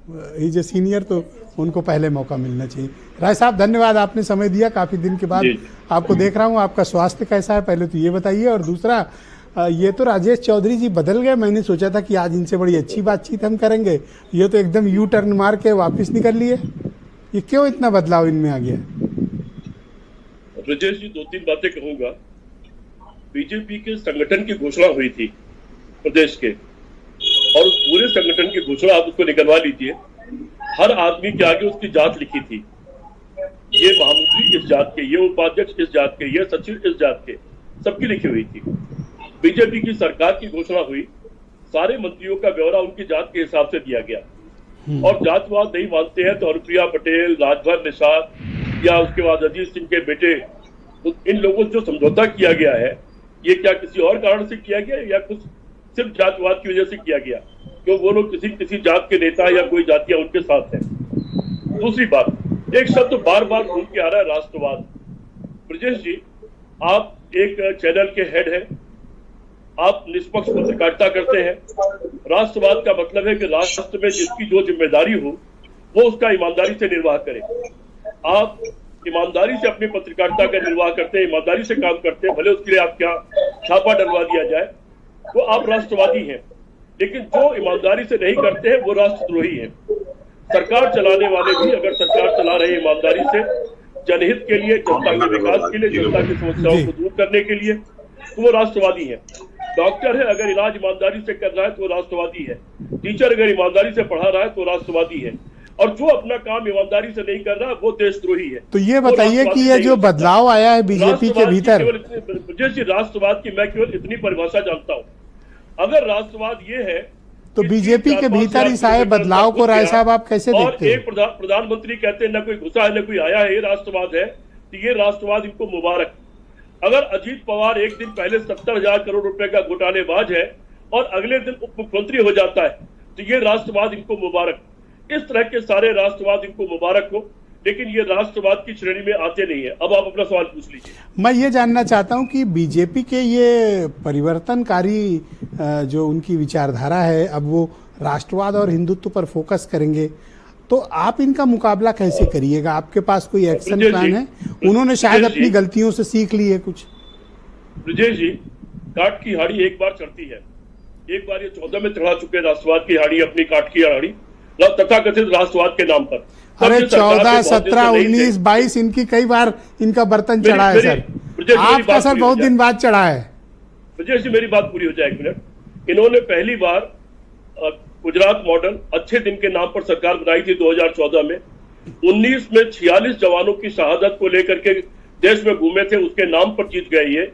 Is a senior, तो उनको पहले मौका मिलना चाहिए। राय साहब धन्यवाद, आपने समय दिया काफ़ी दिन के बाद आपको देख रहा हूँ। आपका स्वास्थ्य कैसा है पहले तो ये बताइए, और दूसरा ये तो राजेश चौधरी जी बदल गए। मैंने सोचा था कि आज इनसे बड़ी अच्छी बातचीत हम करेंगे, ये तो एकदम यू टर्न मार के वापस निकल लिए। ये क्यों इतना बदलाव इनमें आ गया? राजेश जी, 2-3 बातें कहूंगा। बीजेपी के संगठन की घोषणा हुई थी प्रदेश के, और उस पूरे संगठन की घोषणा आप उसको निकलवा लीजिए। हर आदमी के आगे उसकी जात लिखी थी, ये महामंत्री इस जात के, ये उपाध्यक्ष इस जात के, ये सचिव इस जात के, सबकी लिखी हुई थी। बीजेपी की सरकार की घोषणा हुई, सारे मंत्रियों का ब्यौरा उनकी जात के हिसाब से दिया गया। और जातवाद नहीं मानते हैं तो हरप्रिया पटेल, राजभर निषाद या उसके बाद अजीत सिंह के बेटे, तो इन लोगों से जो समझौता किया गया है, ये क्या किसी और कारण से किया गया या कुछ सिर्फ जातवाद की वजह से किया गया, क्यों वो लोग किसी जात के नेता या कोई जातियां उनके साथ है। दूसरी बात, एक शब्द बार बार घूम के आ रहा है, राष्ट्रवाद। ब्रजेश जी, आप एक चैनल के हेड हैं, आप निष्पक्ष पत्रकारिता करते हैं। राष्ट्रवाद का मतलब है कि राष्ट्र में जिसकी जो जिम्मेदारी हो वो उसका ईमानदारी से निर्वाह करे। आप ईमानदारी से अपनी पत्रकारिता का निर्वाह करते हैं, ईमानदारी से काम करते हैं, भले उसके लिए आप क्या छापा डलवा दिया जाए, तो आप राष्ट्रवादी हैं। लेकिन जो ईमानदारी से नहीं करते हैं वो राष्ट्रद्रोही हैं। सरकार चलाने वाले भी अगर सरकार चला रहे ईमानदारी से, जनहित के लिए, जनता के विकास के लिए, जनता की समस्याओं को दूर करने के लिए, तो वो राष्ट्रवादी है। डॉक्टर है, अगर इलाज ईमानदारी से कर रहा है तो राष्ट्रवादी है। टीचर अगर ईमानदारी से पढ़ा रहा है तो राष्ट्रवादी है। और जो अपना काम ईमानदारी से नहीं कर रहा वो देशद्रोही है। तो ये बताइए कि ये जो बदलाव आया है बीजेपी के भीतर, जैसे राष्ट्रवाद की मैं केवल इतनी परिभाषा जानता हूँ। अगर राष्ट्रवाद ये है तो बीजेपी के भीतर इस आए बदलाव को राय साहब आप कैसे देखते हैं? एक प्रधानमंत्री कहते हैं न कोई घुसा है न कोई आया है, ये राष्ट्रवाद है, तो ये राष्ट्रवाद इनको मुबारक। अगर अजीत पवार एक दिन पहले 70,000 करोड़ रुपए का घोटालेबाज है और अगले दिन उप मुख्यमंत्री हो जाता है, तो ये राष्ट्रवाद इनको मुबारक। इस तरह के सारे राष्ट्रवाद इनको मुबारक हो, लेकिन ये राष्ट्रवाद की श्रेणी में आते नहीं है। अब आप अपना सवाल पूछ लीजिए। मैं ये जानना चाहता हूं कि बीजेपी के ये परिवर्तनकारी जो उनकी विचारधारा है, अब वो राष्ट्रवाद और हिंदुत्व पर फोकस करेंगे, तो आप इनका मुकाबला कैसे करिएगा? आपके पास कोई एक्शन प्लान है? उन्होंने शायद अपनी गलतियों से सीख ली है कुछ। ब्रजेश जी, काट की हाड़ी एक बार चढ़ती है, एक बार ये 14 में चढ़ा चुके राष्ट्रवाद की हाड़ी, अपनी काट की हाड़ी तथाकथित राष्ट्रवाद के नाम पर। अरे 14, 17, 19, 22 इनकी कई बार इनका बर्तन चढ़ा है सर। आपका सर बहुत दिन बाद चढ़ा है। ब्रजेश जी, मेरी बात पूरी हो जाए एक मिनट। इन्होंने पहली बार गुजरात मॉडल अच्छे दिन के नाम पर सरकार बनाई थी 2014 में। 19 में 46 जवानों की शहादत को लेकर के देश में घूमे थे, उसके नाम पर जीत गए ये।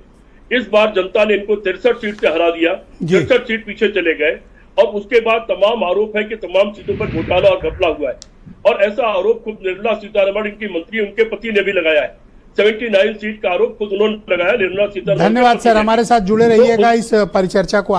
इस बार जनता ने इनको 63 सीट से हरा दिया, 63 सीट पीछे चले गए। और उसके बाद तमाम आरोप है कि तमाम सीटों पर घोटाला और घपला हुआ है। और ऐसा आरोप खुद निर्मला सीतारमण, इनकी मंत्री, उनके पति ने भी लगाया है। 79 सीट का आरोप खुद उन्होंने लगाया, निर्मला सीतारमण। धन्यवाद सर, हमारे साथ जुड़े रहिएगा इस परिचर्चा को।